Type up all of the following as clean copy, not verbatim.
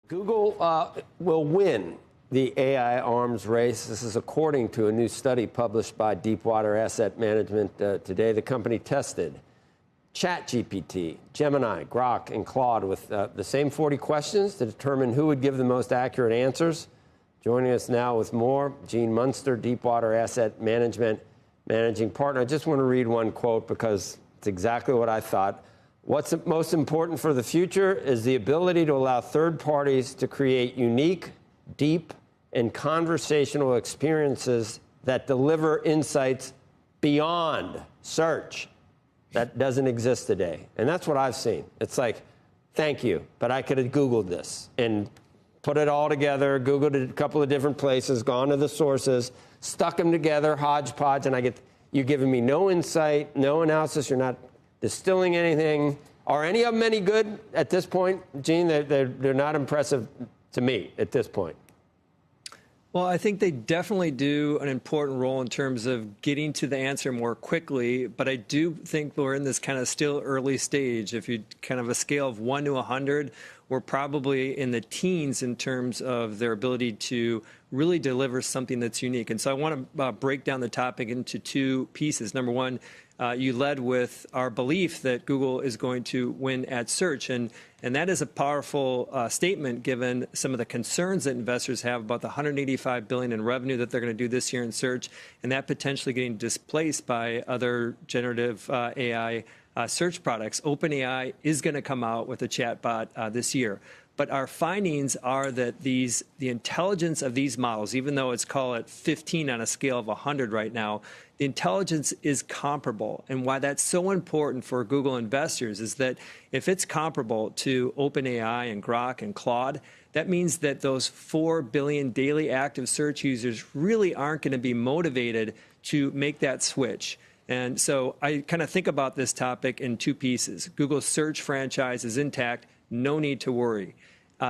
Google will win the AI arms race. This is according to a new study published by Deepwater Asset Management today. The company tested ChatGPT, Gemini, Grok, and Claude with the same 40 questions to determine who would give the most accurate answers. Joining us now with more, Gene Munster, Deepwater Asset Management Managing Partner. I just want to read one quote because it's exactly what I thought. What's most important for the future is the ability to allow third parties to create unique, deep, and conversational experiences that deliver insights beyond search. That doesn't exist today. And that's what I've seen. It's like, thank you, but I could have Googled this and put it all together, Googled it a couple of different places, gone to the sources, stuck them together, hodgepodge, and you're giving me no insight, no analysis, you're not distilling anything. Are any of them any good at this point, Gene? They're not impressive to me at this point. Well, I think they definitely do an important role in terms of getting to the answer more quickly. But I do think we're in this kind of still early stage. If you kind of a scale of 1 to 100, we're probably in the teens in terms of their ability to really deliver something that's unique. And so I want to break down the topic into two pieces. Number one, you led with our belief that Google is going to win at search. And that is a powerful statement given some of the concerns that investors have about the $185 billion in revenue that they're going to do this year in search, and that potentially getting displaced by other generative AI search products. OpenAI is going to come out with a chatbot this year. But our findings are that the intelligence of these models, even though it's called at 15 on a scale of 100 right now, the intelligence is comparable. And why that's so important for Google investors is that if it's comparable to OpenAI and Grok and Claude, that means that those 4 billion daily active search users really aren't going to be motivated to make that switch. And so I kind of think about this topic in two pieces. Google's search franchise is intact. No need to worry.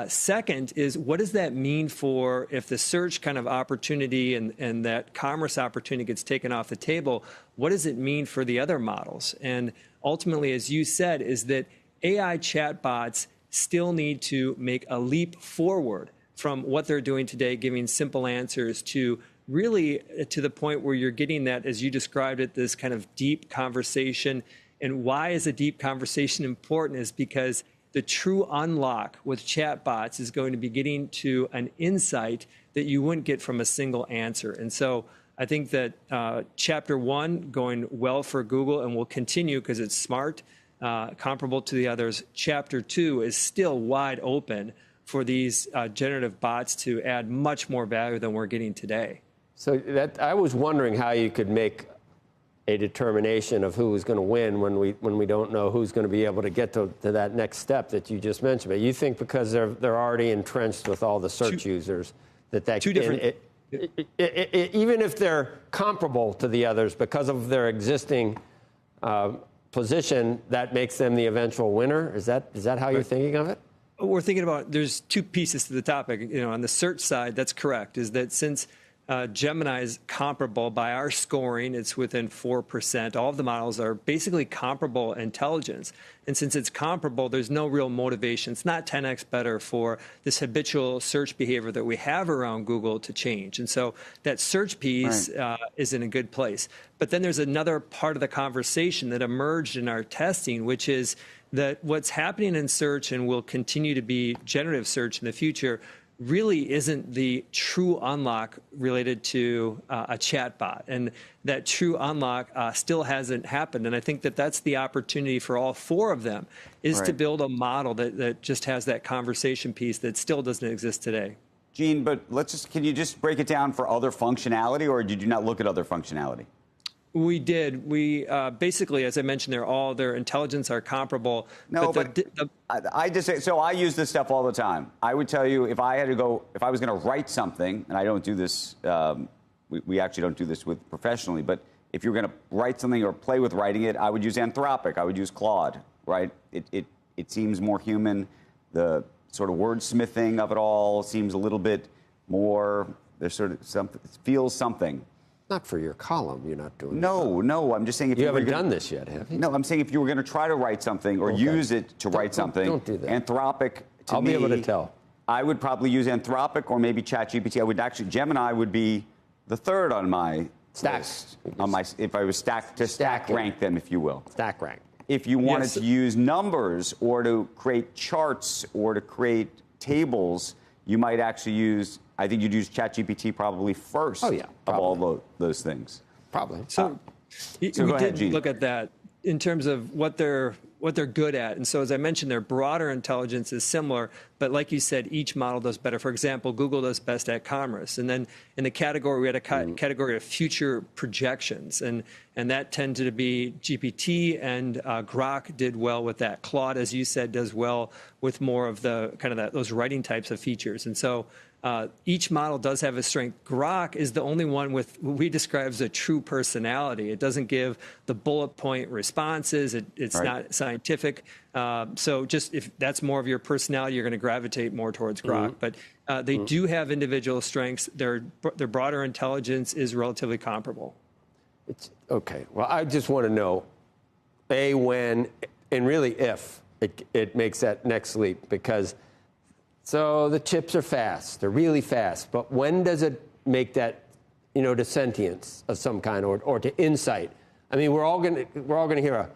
Second is, what does that mean for if the search kind of opportunity and that commerce opportunity gets taken off the table? What does it mean for the other models? And ultimately, as you said, is that AI chatbots still need to make a leap forward from what they're doing today, giving simple answers to really to the point where you're getting that, as you described it, this kind of deep conversation. And why is a deep conversation important is because the true unlock with chatbots is going to be getting to an insight that you wouldn't get from a single answer. And so I think that chapter one going well for Google and will continue because it's smart, comparable to the others. Chapter two is still wide open for these generative bots to add much more value than we're getting today. So I was wondering how you could make a determination of who is going to win when we don't know who's going to be able to get to that next step that you just mentioned. But you think because they're already entrenched with all the search users that two different even if they're comparable to the others because of their existing position, that makes them the eventual winner. Is that how you're thinking of it? We're thinking about there's two pieces to the topic. You know, on the search side, that's correct. Is that since Gemini is comparable by our scoring, it's within 4%. All of the models are basically comparable intelligence. And since it's comparable, there's no real motivation. It's not 10x better for this habitual search behavior that we have around Google to change. And so that search piece is in a good place. But then there's another part of the conversation that emerged in our testing, which is that what's happening in search and will continue to be generative search in the future really isn't the true unlock related to a chatbot. And that true unlock still hasn't happened. And I think that that's the opportunity for all four of them is to build a model that just has that conversation piece that still doesn't exist today. Gene, but can you just break it down for other functionality, or did you not look at other functionality? We did. We basically, as I mentioned, their intelligence are comparable. No, but I just say, so I use this stuff all the time. I would tell you if I was going to write something, and I don't do this, we actually don't do this professionally, but if you're going to write something or play with writing it, I would use Anthropic. I would use Claude, right? It seems more human. The sort of wordsmithing of it all seems a little bit more, there's sort of something, it feels something. Not for your column, you're not doing No, I'm just saying if you haven't done this yet, have you? No, I'm saying if you were going to try to write something or use it to write something, don't do that. Anthropic, to I'll me, be able to tell. I would probably use Anthropic or maybe ChatGPT. I would actually, Gemini would be the third on my list. If I was stack rank them, if you will. Stack rank. If you wanted to use numbers or to create charts or to create tables, you might actually use, I think you'd use ChatGPT probably first of all those things. Probably. So we did look at that in terms of what they're good at. And so, as I mentioned, their broader intelligence is similar, but like you said, each model does better. For example, Google does best at commerce. And then in the category, we had a category of future projections, and that tended to be GPT, and Grok did well with that. Claude, as you said, does well with more of the kind of those writing types of features. And so each model does have a strength. Grok is the only one with what we describe as a true personality. It doesn't give the bullet point responses. It's not scientific. So just if that's more of your personality, you're going to gravitate more towards Grok. But they do have individual strengths. Their broader intelligence is relatively comparable. Okay. Well, I just want to know, when, and really if it makes that next leap, because so the chips are fast. They're really fast. But when does it make that, to sentience of some kind or to insight? I mean, we're all going to hear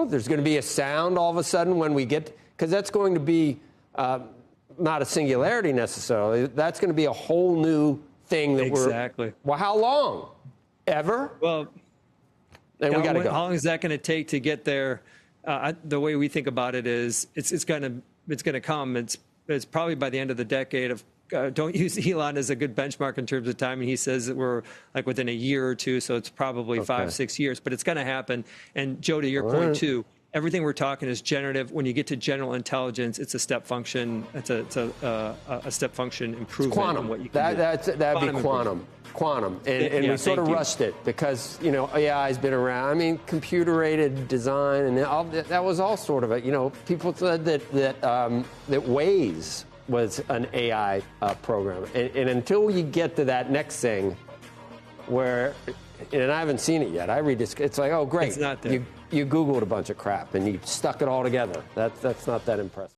there's going to be a sound all of a sudden when we get, because that's going to be not a singularity necessarily. That's going to be a whole new thing that well, how long? Ever? Well, and we got to go. How long is that going to take to get there? The way we think about it is it's going to come. It's probably by the end of the decade. Don't use Elon as a good benchmark in terms of timing. He says that we're like within a year or two, so it's probably 5-6 years. But it's going to happen. And Joe, to your point too, everything we're talking is generative. When you get to general intelligence, it's a step function. It's a step function improvement. It's quantum. On what you can That'd be quantum. And we sort of rushed it because, AI has been around. I mean, computer-aided design, and that was all sort of people said that Waze was an AI program. And until you get to that next thing where, and I haven't seen it yet, I read this, it's like, oh, great. It's not there. You Googled a bunch of crap and you stuck it all together. That's not that impressive.